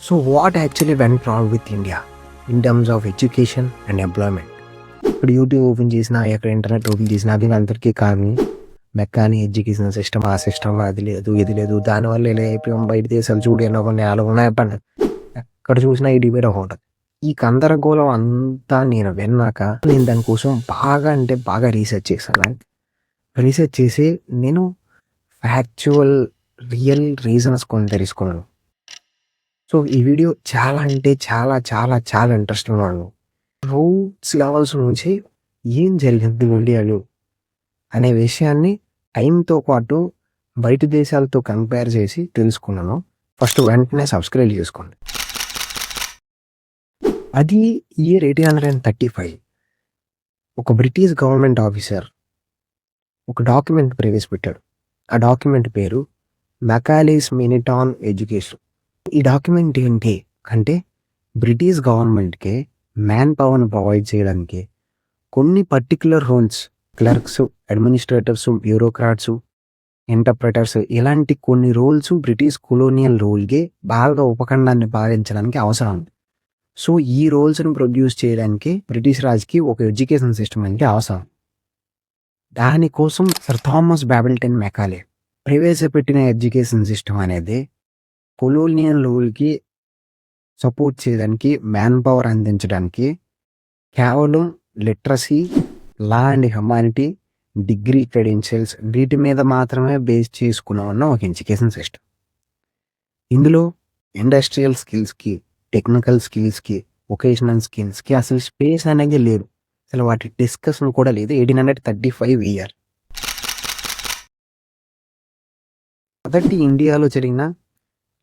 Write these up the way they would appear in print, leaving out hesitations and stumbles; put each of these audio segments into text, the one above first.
So, what actually went wrong with India in terms of education and employment? ఇప్పుడు YouTube open చేసినా, ఎక్కడ internet open చేసినా అది అందరికీ కానీ మెక్కాని ఎడ్యుకేషన్ సిస్టమ్, ఆ సిస్టమ్ అది లేదు, ఇది లేదు. దానివల్ల ఇలా అయిపోయాం. బయట దేశాలు చూడు ఎన్నో కొన్ని ఎలా ఉన్నాయి పని ఎక్కడ చూసినా ఈ డిబేట్ ఉంటుంది. ఈ గందరగోళం అంతా నేను విన్నాక నేను దానికోసం బాగా అంటే బాగా రీసెర్చ్ చేశాను. రీసెర్చ్ చేసి నేను ఫ్యాక్చువల్ రియల్ రీజన్స్ కొన్ని తెలుసుకున్నాను. సో ఈ వీడియో చాలా అంటే చాలా చాలా చాలా ఇంట్రెస్టింగ్ వాళ్ళు. రూట్స్ లెవెల్స్ నుంచి ఏం జరిగింది ఇండియాలో అనే విషయాన్ని టైంతో పాటు బయట దేశాలతో కంపేర్ చేసి తెలుసుకున్నాను. ఫస్ట్ వెంటనే సబ్స్క్రైబ్ చేసుకోండి. అది ఇయర్ 1835 ఒక బ్రిటిష్ గవర్నమెంట్ ఆఫీసర్ ఒక డాక్యుమెంట్ ప్రవేశపెట్టాడు. ఆ డాక్యుమెంట్ పేరు మెకాలేస్ మినిట్ ఆన్ ఎడ్యుకేషన్. ఈ డాక్యుమెంట్ ఏంటి అంటే బ్రిటిష్ గవర్నమెంట్కి మ్యాన్ పవర్ని ప్రొవైడ్ చేయడానికి కొన్ని particular roles, clerks, administrators, bureaucrats, interpreters ఇలాంటి కొన్ని రోల్స్ బ్రిటిష్ కొలోనియల్ రూల్కి బాగా ఉపఖండాన్ని పాలించడానికి అవసరం ఉంది. సో ఈ రోల్స్ని ప్రొడ్యూస్ చేయడానికి బ్రిటిష్ రాజ్కి ఒక ఎడ్యుకేషన్ సిస్టమ్ అంటే అవసరం. దానికోసం సర్ థామస్ బ్యాబిల్టన్ మెకాలే ప్రవేశపెట్టిన ఎడ్యుకేషన్ సిస్టమ్ అనేది కొలోనియల్ రూల్కి సపోర్ట్ చేయడానికి, మ్యాన్ పవర్ అందించడానికి కేవలం literacy, law and humanity, degree credentials వీటి మీద మాత్రమే బేస్ చేసుకున్న ఒక ఎడ్యుకేషన్ సిస్టమ్. ఇందులో ఇండస్ట్రియల్ స్కిల్స్కి, టెక్నికల్ స్కిల్స్కి, వొకేషనల్ స్కిల్స్కి అసలు స్పేస్ అనేది లేదు. అసలు వాటి డిస్కషన్ కూడా లేదు. 1835 ఇయర్. మొదటి ఇండియాలో జరిగిన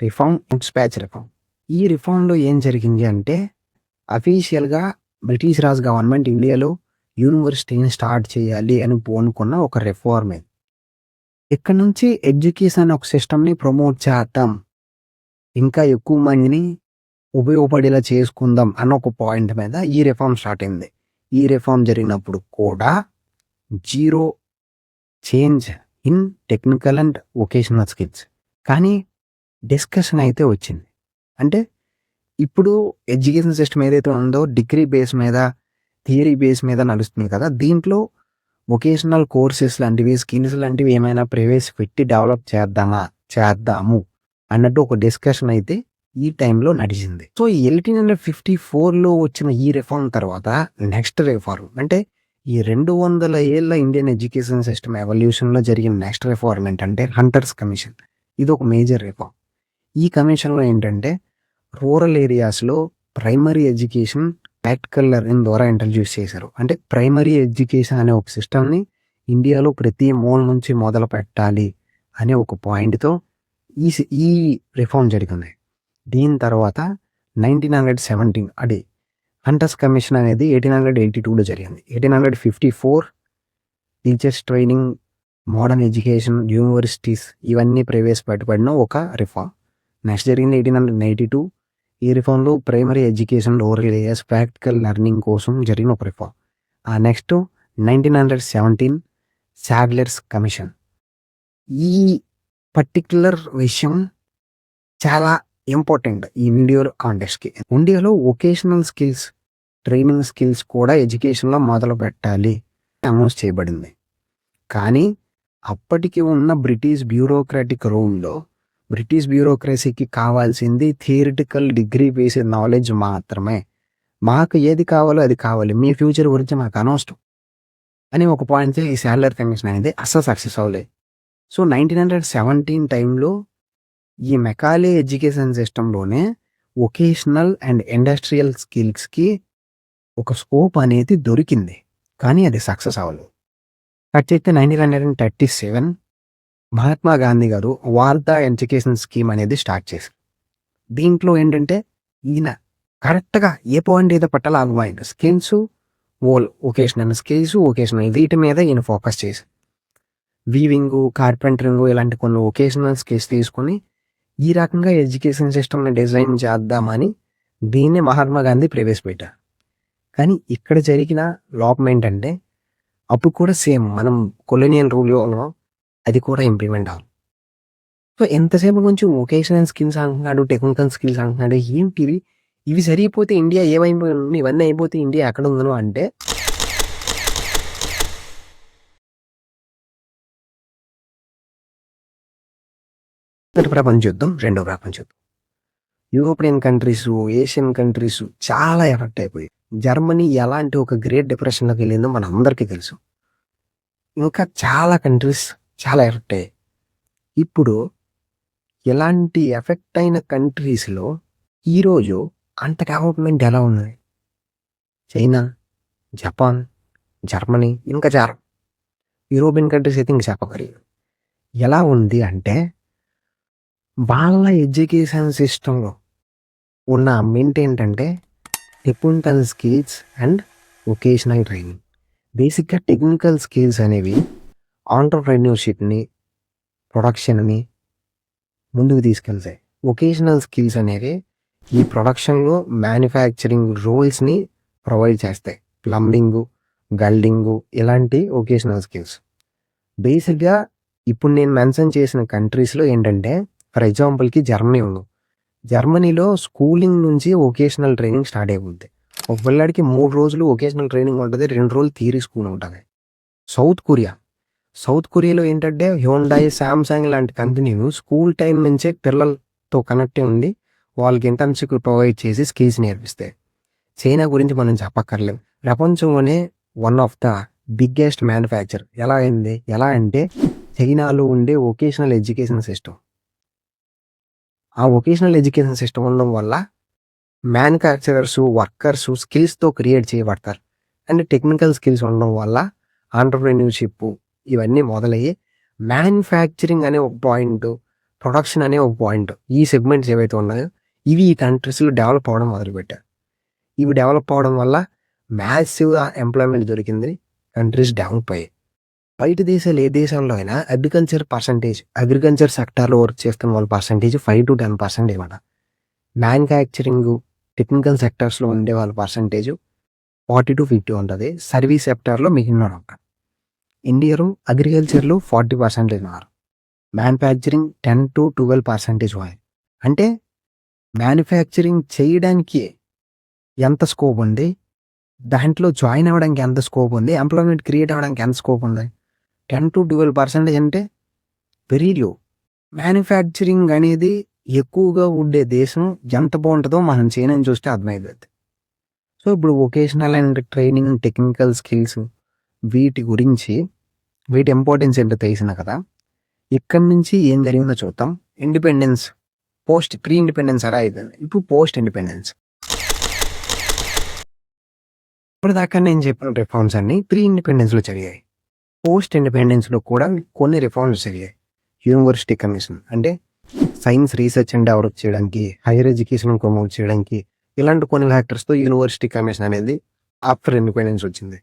రిఫార్మ్ డిస్పాచ్ రిఫార్మ్. ఈ రిఫార్మ్లో ఏం జరిగింది అంటే అఫీషియల్గా బ్రిటిష్ రాజ్ గవర్నమెంట్ ఇండియాలో యూనివర్సిటీని స్టార్ట్ చేయాలి అని పూనుకున్న ఒక రిఫార్మ్ ఇది. ఇక్కడ నుంచి ఎడ్యుకేషన్ ఒక సిస్టమ్ని ప్రమోట్ చేద్దాం, ఇంకా ఎక్కువ మందిని ఉపయోగపడేలా చేసుకుందాం అన్న ఒక పాయింట్ మీద ఈ రిఫార్మ్ స్టార్ట్ అయింది. ఈ రిఫార్మ్ జరిగినప్పుడు కూడా zero change in technical and vocational skills. కానీ డిస్కషన్ అయితే వచ్చింది. అంటే ఇప్పుడు ఎడ్యుకేషన్ సిస్టమ్ ఏదైతే ఉందో డిగ్రీ బేస్ మీద, థియరీ బేస్ మీద నడుస్తుంది కదా. దీంట్లో వొకేషనల్ కోర్సెస్ లాంటివి, స్కిల్స్ లాంటివి ఏమైనా ప్రవేశపెట్టి డెవలప్ చేద్దాము అన్నట్టు ఒక డిస్కషన్ అయితే ఈ టైంలో నడిచింది. సో 1854లో వచ్చిన ఈ రిఫార్మ్ తర్వాత నెక్స్ట్ రిఫార్మ్ అంటే ఈ 200 ఏళ్ళ ఇండియన్ ఎడ్యుకేషన్ సిస్టమ్ ఎవల్యూషన్లో జరిగిన నెక్స్ట్ రిఫార్మ్ ఏంటంటే హంటర్స్ కమిషన్. ఇది ఒక మేజర్ రిఫార్మ్. ఈ కమిషన్లో ఏంటంటే రూరల్ ఏరియాస్లో ప్రైమరీ ఎడ్యుకేషన్ ప్రాక్టికల్ లెర్నింగ్ ద్వారా ఇంట్రడ్యూస్ చేశారు. అంటే ప్రైమరీ ఎడ్యుకేషన్ అనే ఒక సిస్టమ్ని ఇండియాలో ప్రతి మూల నుంచి మొదలు పెట్టాలి అనే ఒక పాయింట్తో ఈ రిఫార్మ్ జరిగింది. దీని తర్వాత 1917 అది హంటర్స్ కమిషన్ అనేది 1882లో జరిగింది. 1854 teachers training, modern education, universities ఇవన్నీ ప్రవేశపెట్టబడిన ఒక రిఫార్మ్. నెక్స్ట్ జరిగింది 1882. ఈ రిఫార్మ్లో primary education, rural areas, practical learning కోసం జరిగిన ఒక రిఫార్మ్. ఆ నెక్స్ట్ 1917 సాడ్లర్స్ కమిషన్. ఈ పర్టిక్యులర్ విషయం చాలా ఇంపార్టెంట్ ఈ ఇండియాలో కాంటెక్స్ట్కి. ఇండియాలో వొకేషనల్ స్కిల్స్, ట్రైనింగ్ స్కిల్స్ కూడా ఎడ్యుకేషన్లో మొదలు పెట్టాలి అనౌన్స్ చేయబడింది. కానీ అప్పటికి ఉన్న బ్రిటిష్ బ్యూరోక్రాటిక్ రూమ్లో బ్రిటిష్ బ్యూరోక్రసీకి కావాల్సింది థియరిటికల్ డిగ్రీ బేస్డ్ నాలెడ్జ్ మాత్రమే. మాకు ఏది కావాలో అది కావాలి, మీ ఫ్యూచర్ గురించి మాకు అనవసరం అని ఒక పాయింట్ ఈ సాడ్లర్ కమిషన్ అనేది అస్సలు సక్సెస్ అవ్వలేదు. సో 1917 టైంలో ఈ మెకాలే ఎడ్యుకేషన్ సిస్టంలోనే వొకేషనల్ అండ్ ఇండస్ట్రియల్ స్కిల్స్కి ఒక స్కోప్ అనేది దొరికింది, కానీ అది సక్సెస్ అవ్వలేదు. కట్ చేస్తే 1937 మహాత్మా గాంధీ గారు వార్ధా ఎడ్యుకేషన్ స్కీమ్ అనేది స్టార్ట్ చేశారు. దీంట్లో ఏంటంటే ఈయన కరెక్ట్గా ఏ పాయింట్ అయితే పట్టాలో ఆ point skills, vocational skills, vocational వీటి మీద ఈయన ఫోకస్ చేశారు. వీవింగ్, కార్పెంటరింగ్ ఇలాంటి కొన్ని వొకేషనల్ స్కిల్స్ తీసుకొని ఈ రకంగా ఎడ్యుకేషన్ సిస్టమ్ని డిజైన్ చేద్దామని దీన్ని మహాత్మా గాంధీ ప్రవేశపెట్టారు. కానీ ఇక్కడ జరిగిన లోపం ఏంటంటే అప్పుడు కూడా సేమ్ మనం కొలోనియల్ రూల్లో అది కూడా ఇంప్లిమెంట్ అవ్వాలి. సో ఎంతసేపు కొంచెం వొకేషనల్ స్కిల్స్ అంటున్నాడు, టెక్నికల్ స్కిల్స్ అంటున్నాడు. ఏంటివి? ఇవి సరిపోతే ఇండియా ఏమైపోయింది? ఇవన్నీ అయిపోతే ఇండియా ఎక్కడ ఉందనో అంటే మొదటి ప్రపంచ యుద్ధం, రెండో ప్రపంచ యుద్ధం. యూరోపియన్ కంట్రీస్, ఏషియన్ కంట్రీస్ చాలా ఎఫెక్ట్ అయిపోయాయి. జర్మనీ ఎలాంటి ఒక గ్రేట్ డిప్రెషన్‌లోకి వెళ్ళిందో మనందరికీ తెలుసు. ఇంకా చాలా కంట్రీస్ చాలా ఎఫెక్ట్ అయ్యాయి. ఇప్పుడు ఇలాంటి ఎఫెక్ట్ అయిన కంట్రీస్‌లో ఈరోజు అంత డెవలప్‌మెంట్ ఎలా ఉన్నది? చైనా, జపాన్, జర్మనీ ఇంకా చాలా యూరోపియన్ కంట్రీస్ అయితే ఇంక చెప్పక్కర్లేదు. ఎలా ఉంది అంటే వాళ్ళ ఎడ్యుకేషన్ సిస్టమ్‌లో ఉన్న మెంట్ ఏంటంటే technical skills and vocational training. బేసిక్‌గా టెక్నికల్ స్కిల్స్ అనేవి ఆంటర్‌ప్రెన్యూర్‌షిప్‌ని, ప్రొడక్షన్‌ని ముందుకు తీసుకెళ్తాయి. వొకేషనల్ స్కిల్స్ అనేవి ఈ ప్రొడక్షన్‌లో మ్యానుఫ్యాక్చరింగ్ రోల్స్‌ని ప్రొవైడ్ చేస్తాయి. ప్లంబింగు, వెల్డింగు ఇలాంటి వొకేషనల్ స్కిల్స్. బేసిక్‌గా ఇప్పుడు నేను మెన్షన్ చేసిన కంట్రీస్‌లో ఏంటంటే ఫర్ ఎగ్జాంపుల్‌కి జర్మనీ ఉంది. జర్మనీలో స్కూలింగ్ నుంచి వొకేషనల్ ట్రైనింగ్ స్టార్ట్ అయిపోద్ది. ఒక పిల్లాడికి 3 రోజులు వొకేషనల్ ట్రైనింగ్ ఉంటది. 2 రోజులు థియరీ స్కూల్ ఉంటది. సౌత్ కొరియాలో ఏంటంటే హ్యుండాయ్, సామ్సంగ్ లాంటి కంపెనీలు స్కూల్ టైం నుంచే పిల్లలతో కనెక్ట్ అయి ఉండి వాళ్ళకి ఇంటర్న్‌షిప్ ప్రొవైడ్ చేసి స్కిల్స్ నేర్పిస్తాయి. చైనా గురించి మనం చెప్పక్కర్లేదు. ప్రపంచంలోనే one of the biggest manufacture ఎలా అంటే చైనాలో ఉండే వొకేషనల్ ఎడ్యుకేషన్ సిస్టమ్. ఆ వొకేషనల్ ఎడ్యుకేషన్ సిస్టమ్ ఉండడం వల్ల మ్యానుఫ్యాక్చరర్స్, వర్కర్స్ స్కిల్స్‌తో క్రియేట్ చేయబడతారు. అండ్ టెక్నికల్ స్కిల్స్ ఉండడం వల్ల ఆంటర్‌ప్రెన్యూర్‌షిప్ ఇవన్నీ మొదలయ్యి మ్యానుఫ్యాక్చరింగ్ అనే ఒక పాయింట్, ప్రొడక్షన్ అనే ఒక పాయింట్, ఈ సెగ్మెంట్స్ ఏవైతే ఉన్నాయో ఇవి ఈ కంట్రీస్‌లో డెవలప్ అవ్వడం మొదలుపెట్టారు. ఇవి డెవలప్ అవ్వడం వల్ల మ్యాసివ్‌గా ఎంప్లాయ్‌మెంట్ దొరికింది. కంట్రీస్ డెవలప్ అయ్యాయి. బయట దేశాలు ఏ దేశంలో అయినా అగ్రికల్చర్ సెక్టార్‌లో వర్క్ చేస్తున్న వాళ్ళ పర్సెంటేజ్ 5-10% మాట. మ్యానుఫ్యాక్చరింగు, టెక్నికల్ సెక్టార్స్‌లో ఉండే వాళ్ళ పర్సెంటేజ్ 40-50 ఉంటది. సర్వీస్ సెక్టార్‌లో మిగిలినోడు ఉంటాడు. ఇండియాలో అగ్రికల్చర్‌లో 40% ఉన్నారు. మ్యానుఫ్యాక్చరింగ్ 10-12% ఉన్నాయి. అంటే మ్యానుఫ్యాక్చరింగ్ చేయడానికి ఎంత స్కోప్ ఉంది? దాంట్లో జాయిన్ అవ్వడానికి ఎంత స్కోప్ ఉంది? ఎంప్లాయ్‌మెంట్ క్రియేట్ అవ్వడానికి ఎంత స్కోప్ ఉంది? 10-12% అంటే వెరీ లో. మ్యానుఫ్యాక్చరింగ్ అనేది ఎక్కువగా ఉండే దేశం ఎంత బాగుంటుందో మనం చైనాని చూస్తే అర్థమైపోద్ది. సో ఇప్పుడు vocational and training, technical skills వీటి గురించి వీటి ఇంపార్టెన్స్ ఏంటో తెలిసిన కదా. ఇక్కడి నుంచి ఏం జరిగిందో చూద్దాం. ఇండిపెండెన్స్, ప్రీ ఇండిపెండెన్స్ ఎలా అయిపోయింది, ఇప్పుడు పోస్ట్ ఇండిపెండెన్స్. ఇప్పటిదాకా నేను చెప్పిన రిఫార్మ్స్ అన్ని ప్రీ ఇండిపెండెన్స్లో జరిగాయి. పోస్ట్ ఇండిపెండెన్స్లో కూడా కొన్ని రిఫార్మ్స్ జరిగాయి. యూనివర్సిటీ కమిషన్ అంటే సైన్స్ రీసెర్చ్ అండ్ డెవలప్ చేయడానికి, హైయర్ ఎడ్యుకేషన్ ప్రమోట్ చేయడానికి ఇలాంటి కొన్ని ఫ్యాక్టర్స్తో యూనివర్సిటీ కమిషన్ అనేది ఆఫ్టర్ ఇండిపెండెన్స్ వచ్చింది.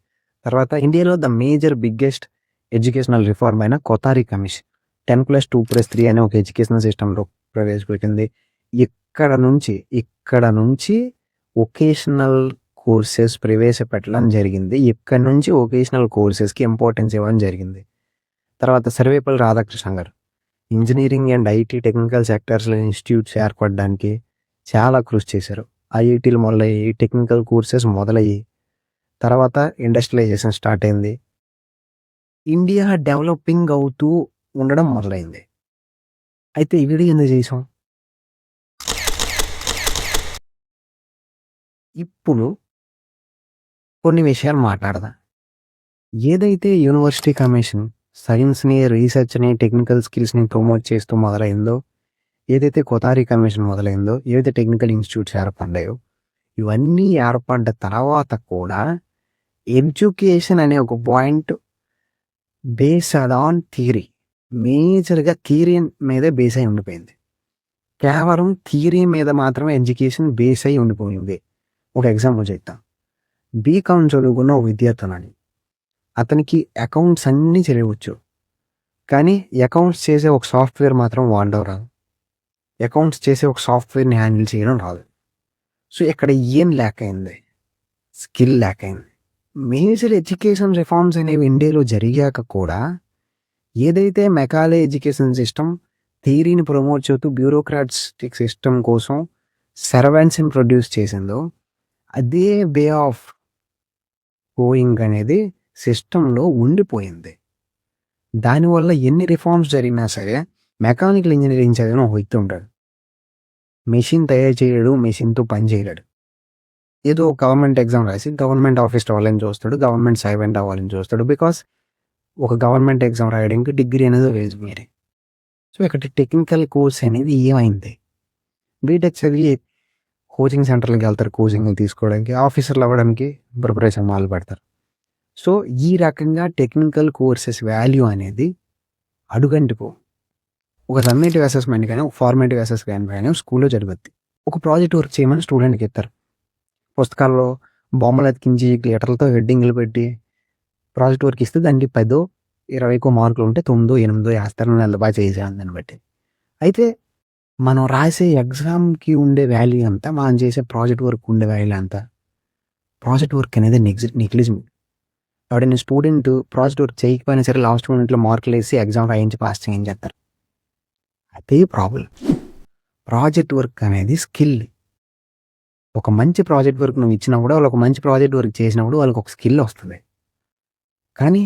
తర్వాత ఇండియాలో the major biggest educational reform అయిన కొతారి కమిషన్ 10+2+3 అనే ఒక ఎడ్యుకేషనల్ సిస్టంలో ప్రవేశపెట్టింది. ఇక్కడ నుంచి వొకేషనల్ కోర్సెస్ ప్రవేశపెట్టడం జరిగింది. ఇక్కడ నుంచి వొకేషనల్ కోర్సెస్కి ఇంపార్టెన్స్ ఇవ్వడం జరిగింది. తర్వాత Sarvepalli Radhakrishnan garu engineering and IT technical సెక్టర్స్లో ఇన్స్టిట్యూట్స్ ఏర్పడడానికి చాలా కృషి చేశారు. ఐఐటీలు మొదలయ్యి, టెక్నికల్ కోర్సెస్ మొదలయ్యి, తర్వాత ఇండస్ట్రియలైజేషన్ స్టార్ట్ అయింది. ఇండియా డెవలపింగ్ అవుతూ ఉండడం మొదలైంది. అయితే ఈ వీడియో ఎందుకు చేసాం? ఇప్పుడు కొన్ని విషయాలు మాట్లాడదాం. ఏదైతే యూనివర్సిటీ కమిషన్ సైన్స్ని, రీసెర్చ్ని, టెక్నికల్ స్కిల్స్ని ప్రమోట్ చేస్తూ మొదలైందో, ఏదైతే కొతారి కమిషన్ మొదలైందో, ఏదైతే టెక్నికల్ ఇన్స్టిట్యూట్స్ ఏర్పడ్డాయో, ఇవన్నీ ఏర్పడ్డ తర్వాత కూడా ఎడ్యుకేషన్ అనే ఒక పాయింట్ బేస్డ్ ఆన్ థియరీ, మేజర్గా థియరీ మీదే బేస్ అయి ఉండిపోయింది. కేవలం థియరీ మీద మాత్రమే ఎడ్యుకేషన్ బేస్ అయి ఉండిపోయింది. ఒక ఎగ్జాంపుల్ చెప్తాను. బీకామ్ చదువుకున్న ఒక విద్యార్థి, అతనికి అకౌంట్స్ అన్నీ తెలియవచ్చు, కానీ అకౌంట్స్ చేసే ఒక సాఫ్ట్వేర్ మాత్రం వాడడం రాదు. అకౌంట్స్ చేసే ఒక సాఫ్ట్వేర్ని హ్యాండిల్ చేయడం రాదు. సో ఇక్కడ ఏం ల్యాక్ అయింది? స్కిల్ ల్యాక్ అయింది. మేజర్ ఎడ్యుకేషన్ రిఫార్మ్స్ అనేవి ఇండియాలో జరిగాక కూడా ఏదైతే మెకాలే ఎడ్యుకేషన్ సిస్టమ్ థియరీని ప్రమోట్ చేస్తూ బ్యూరోక్రాటిక్ సిస్టమ్ కోసం సర్వెంట్స్ని ప్రొడ్యూస్ చేసిందో అదే వే ఆఫ్ గోయింగ్ అనేది సిస్టంలో ఉండిపోయింది. దానివల్ల ఎన్ని రిఫార్మ్స్ జరిగినా సరే మెకానికల్ ఇంజనీరింగ్ చదివిన ఒక వ్యక్తి ఉంటాడు. మెషిన్ తయారు చేయడు, మెషిన్తో పని చేయలేడు. ఏదో గవర్నమెంట్ ఎగ్జామ్ రాసి గవర్నమెంట్ ఆఫీస్ అవ్వాలని చూస్తాడు, గవర్నమెంట్ సర్వెంట్ అవ్వాలని చూస్తాడు. బికాస్ ఒక గవర్నమెంట్ ఎగ్జామ్ రాయడానికి డిగ్రీ అనేది వేజ్ మీరే. సో ఇక్కడ టెక్నికల్ కోర్స్ అనేది ఏమైంది? బీటెక్ చదివి కోచింగ్ సెంటర్లకి వెళ్తారు, కోచింగ్ తీసుకోవడానికి, ఆఫీసర్లు అవ్వడానికి ప్రిపరేషన్ మొదలు పెడతారు. సో ఈ రకంగా టెక్నికల్ కోర్సెస్ వాల్యూ అనేది అడుగంటిపో. ఒక సమ్మేటివ్ అసెస్మెంట్ కానీ, ఒక ఫార్మేటివ్ అసెస్మెంట్ కానీ స్కూల్లో జరుగుద్ది. ఒక ప్రాజెక్ట్ వర్క్ చేయమని స్టూడెంట్కి ఇస్తారు. పుస్తకాల్లో బొమ్మలు అతికించి గ్లిటర్లతో హెడ్డింగ్లు పెట్టి ప్రాజెక్ట్ వర్క్ ఇస్తే దానికి 10, 20 మార్కులు ఉంటే 9, 8 వేస్తారు, నెల బాగా చేసాను దాన్ని బట్టి. అయితే మనం రాసే ఎగ్జామ్కి ఉండే వాల్యూ అంతా, మనం చేసే ప్రాజెక్ట్ వర్క్ ఉండే వాల్యూ అంతా. ప్రాజెక్ట్ వర్క్ అనేది నెగ్లిజిబుల్. ఎవడైనా స్టూడెంట్ ప్రాజెక్ట్ వర్క్ చేయకపోయినా సరే లాస్ట్ మినిట్లో మార్కులు వేసి ఎగ్జామ్ రాయించి పాస్ చేయించేస్తారు. అదే ప్రాబ్లం. ప్రాజెక్ట్ వర్క్ అనేది స్కిల్. ఒక మంచి ప్రాజెక్ట్ వర్క్ నువ్వు ఇచ్చినప్పుడు, వాళ్ళు ఒక మంచి ప్రాజెక్ట్ వర్క్ చేసినప్పుడు వాళ్ళకి ఒక స్కిల్ వస్తుంది. కానీ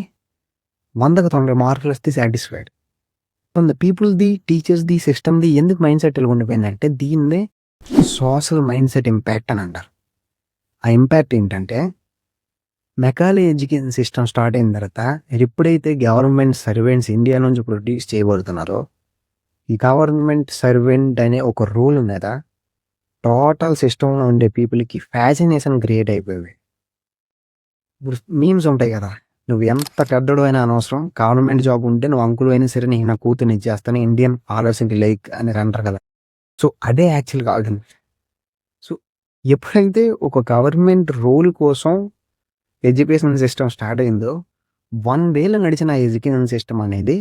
100కి 90 మార్కులు వస్తే సాటిస్ఫైడ్. ఫ్రమ్ ద పీపుల్ది, టీచర్స్ది, సిస్టమ్ది ఎందుకు మైండ్ సెట్ ఎలా ఉండిపోయిందంటే దీన్నే సోషల్ మైండ్ సెట్ ఇంపాక్ట్ అని అంటారు. ఆ ఇంపాక్ట్ ఏంటంటే మెకాలే ఎడ్యుకేషన్ సిస్టమ్ స్టార్ట్ అయిన తర్వాత ఎప్పుడైతే గవర్నమెంట్ సర్వెంట్స్ ఇండియా నుంచి ప్రొడ్యూస్ చేయబడుతున్నారో, ఈ గవర్నమెంట్ సర్వెంట్ అనే ఒక రూల్ ఉన్నదా టోటల్ సిస్టంలో ఉండే పీపుల్కి ఫ్యాసినేషన్ క్రియేట్ అయిపోయింది. ఇప్పుడు మీమ్స్ ఉంటాయి కదా, నువ్వు ఎంత పెద్దడు అయినా అనవసరం, గవర్నమెంట్ జాబ్ ఉంటే నువ్వు అంకులు అయినా సరే నేను నా కూతుర్ని ఇచ్చేస్తాను, ఇండియన్ ఆలోచన లైక్ అని అంటారు కదా. సో అదే యాక్చువల్గా ఆర్గన్. సో ఎప్పుడైతే ఒక గవర్నమెంట్ రోల్ కోసం ఎడ్యుకేషన్ సిస్టమ్ స్టార్ట్ అయిందో 1 డేలో నడిచిన ఎడ్యుకేషన్ సిస్టమ్ అనేది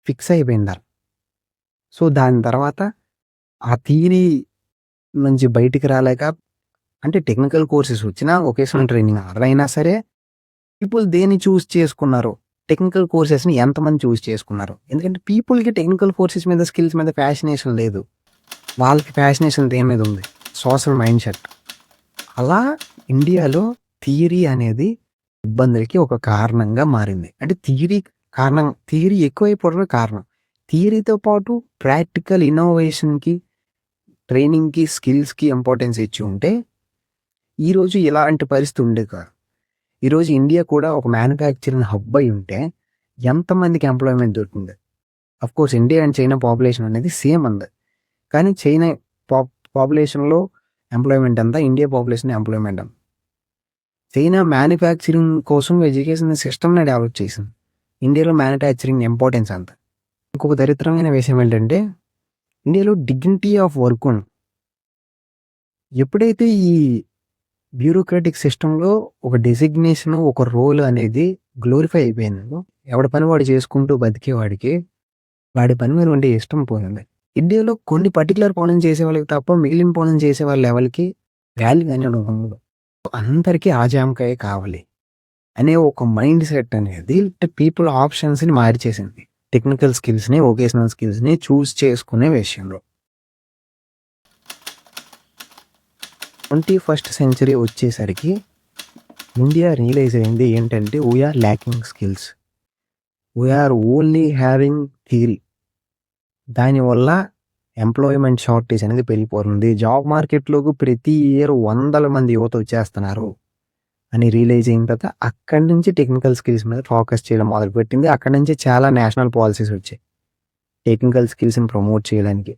ఫిక్స్ అయిపోయింది. సో దాని తర్వాత ఆ థియరీ నుంచి బయటికి రాలేక, అంటే టెక్నికల్ కోర్సెస్ వచ్చినా, వొకేషనల్ ట్రైనింగ్ అయినా సరే పీపుల్ దేన్ని చూస్ చేసుకున్నారు, టెక్నికల్ కోర్సెస్ని ఎంతమంది చూస్ చేసుకున్నారు? ఎందుకంటే పీపుల్కి టెక్నికల్ కోర్సెస్ మీద, స్కిల్స్ మీద ఫ్యాసినేషన్ లేదు. వాళ్ళకి ఫ్యాసినేషన్ దేని మీద ఉంది? Social mind set. అలా ఇండియాలో థియరీ అనేది ఇబ్బందులకి ఒక కారణంగా మారింది. అంటే థియరీ ఎక్కువైపోవడమే కారణం. థియరీతో పాటు ప్రాక్టికల్ ఇన్నోవేషన్కి, ట్రైనింగ్కి, స్కిల్స్కి ఇంపార్టెన్స్ ఇచ్చి ఉంటే ఈరోజు ఇలాంటి పరిస్థితి ఉండేది కాదు. ఈరోజు ఇండియా కూడా ఒక మ్యానుఫ్యాక్చరింగ్ హబ్ అయి ఉంటే ఎంతమందికి ఎంప్లాయ్మెంట్ దొరుకుతుంది? Of course India and China population అనేది సేమ్ ఉంది. కానీ చైనా పాపులేషన్లో ఎంప్లాయ్మెంట్ అంతా, ఇండియా పాపులేషన్ ఎంప్లాయ్మెంట్ అంతా. చైనా మ్యానుఫ్యాక్చరింగ్ కోసం ఎడ్యుకేషన్ సిస్టమ్ని డెవలప్ చేసింది. ఇండియాలో మ్యానుఫ్యాక్చరింగ్ ఇంపార్టెన్స్ అంత. ఇంకొక దరిద్రమైన విషయం ఏంటంటే ఇండియాలో డిగ్నిటీ ఆఫ్ వర్క్ ఉంది. ఎప్పుడైతే ఈ బ్యూరోక్రాటిక్ సిస్టంలో ఒక డెసిగ్నేషన్, ఒక రోల్ అనేది గ్లోరిఫై అయిపోయిందో, ఎవడి పని వాడు చేసుకుంటూ బతికేవాడికి వాడి పని మీద ఉండే ఇష్టం పోయింది. ఇండియాలో కొన్ని పర్టికులర్ పనులు చేసే వాళ్ళకి తప్ప మిగిలిన పనులు చేసే వాళ్ళ లెవెల్కి వాల్యూ అనేది ఉండదు. అందరికీ ఆజాంకాయ కావాలి అనే ఒక మైండ్ సెట్ అనేది పీపుల్ ఆప్షన్స్ని మార్చేసింది. టెక్నికల్ స్కిల్స్ని, వొకేషనల్ స్కిల్స్ని చూస్ చేసుకునే విషయంలో. 21st సెంచరీ వచ్చేసరికి ఇండియా రియలైజ్ అయింది ఏంటంటే we are lacking skills, we are only having theory. దానివల్ల ఎంప్లాయ్మెంట్ షార్టేజ్ అనేది పెరిగిపోతుంది. జాబ్ మార్కెట్లోకి ప్రతి ఇయర్ 100 మంది యువత వచ్చేస్తున్నారు అని రియలైజ్ అయిన తర్వాత అక్కడి నుంచి టెక్నికల్ స్కిల్స్ మీద ఫోకస్ చేయడం మొదలుపెట్టింది. అక్కడి నుంచి చాలా నేషనల్ పాలసీస్ వచ్చాయి టెక్నికల్ స్కిల్స్ని ప్రమోట్ చేయడానికి.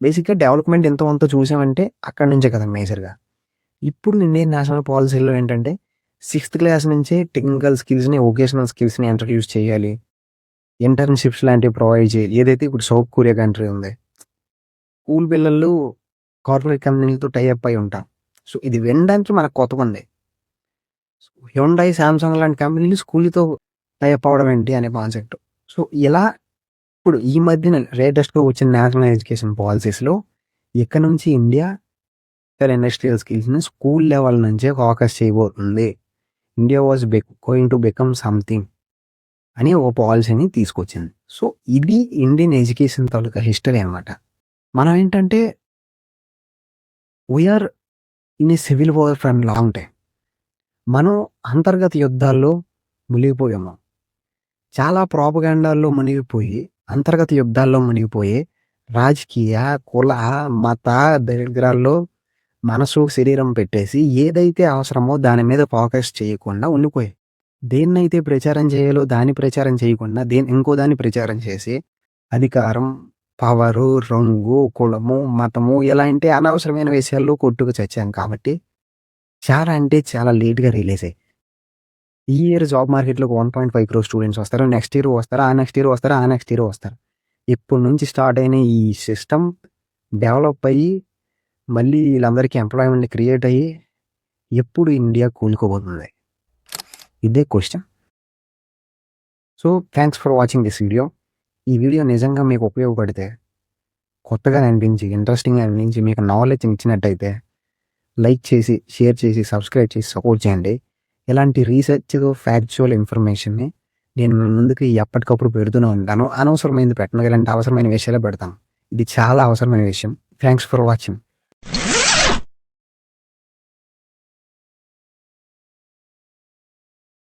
బేసిక్గా డెవలప్మెంట్ ఎంతో చూసామంటే అక్కడి నుంచే కదా మేజర్గా. ఇప్పుడు ఇండియన్ నేషనల్ పాలసీలో ఏంటంటే 6th క్లాస్ నుంచే టెక్నికల్ స్కిల్స్ని, వొకేషనల్ స్కిల్స్ని ఇంట్రడ్యూస్ చేయాలి, ఇంటర్న్షిప్స్ లాంటివి ప్రొవైడ్ చేయాలి. ఏదైతే ఇప్పుడు సౌత్ కొరియా కంట్రీ ఉంది, స్కూల్ పిల్లలు కార్పొరేట్ కంపెనీలతో టైఅప్ అయి ఉంటాం. సో ఇది వినడానికి మనకు కొత్తగా ఉంది. హ్యుండాయ్, శాంసంగ్ లాంటి కంపెనీలు స్కూల్తో టైఅప్ అవ్వడం ఏంటి అనే కాన్సెప్ట్. సో ఇలా ఇప్పుడు ఈ మధ్యన లేటెస్ట్గా వచ్చిన నేషనల్ ఎడ్యుకేషన్ పాలసీస్లో ఇక్కడ నుంచి ఇండియా ఇండస్ట్రియల్ స్కిల్స్ని స్కూల్ లెవెల్ నుంచే ఫోకస్ చేయబోతుంది. India was going to become something అని ఒక పాలసీని తీసుకొచ్చింది. సో, ఇది ఇండియన్ ఎడ్యుకేషన్ తాలూకా హిస్టరీ అనమాట. మనం ఏంటంటే we are in a civil war from long time. మనం అంతర్గత యుద్ధాల్లో మునిగిపోయాము. చాలా ప్రాపగాండాల్లో మునిగిపోయి, అంతర్గత యుద్ధాల్లో మునిగిపోయి, రాజకీయ, కుల, మత దగ్గరాల్లో మనసు, శరీరం పెట్టేసి ఏదైతే అవసరమో దాని మీద ఫోకస్ చేయకుండా ఉండిపోయాయి. దేన్నైతే ప్రచారం చేయాలో దాన్ని ప్రచారం చేయకుండా ఇంకో దాన్ని ప్రచారం చేసి అధికారం, పవరు, రంగు, కులము, మతము ఇలాంటి అనవసరమైన విషయాల్లో కొట్టుకు చచ్చాం కాబట్టి చాలా అంటే చాలా లేట్‌గా రిలీజ్ అయ్యాయి. ఈ ఇయర్ జాబ్ మార్కెట్‌లోకి 1.5 క్రోర్ స్టూడెంట్స్ వస్తారు. నెక్స్ట్ ఇయర్ వస్తారు. ఆ నెక్స్ట్ ఇయర్ వస్తారు. ఆ నెక్స్ట్ ఇయర్ వస్తారు. ఇప్పటి నుంచి స్టార్ట్ అయిన ఈ సిస్టమ్ డెవలప్ అయ్యి మళ్ళీ వీళ్ళందరికీ ఎంప్లాయ్‌మెంట్ క్రియేట్ అయ్యి ఎప్పుడు ఇండియా కూలిపోబోతుంది? ఇదే question. So, thanks for watching this video. ఈ వీడియో నిజంగా మీకు ఉపయోగపడితే, కొత్తగా అనిపించి, ఇంట్రెస్టింగ్‌గా అనిపించి, మీకు నాలెడ్జ్ ఇచ్చినట్టయితే లైక్ చేసి, షేర్ చేసి, సబ్స్క్రైబ్ చేసి సపోర్ట్ చేయండి. ఇలాంటి రీసెర్చ్, ఫ్యాక్చువల్ ఇన్ఫర్మేషన్‌ని నేను మీ ముందుకి ఎప్పటికప్పుడు పెడుతూనే ఉంటాను. అనవసరమైనది పెట్టను. ఇలాంటి అవసరమైన విషయాలే పెడతాను. ఇది చాలా అవసరమైన విషయం. Thanks for watching.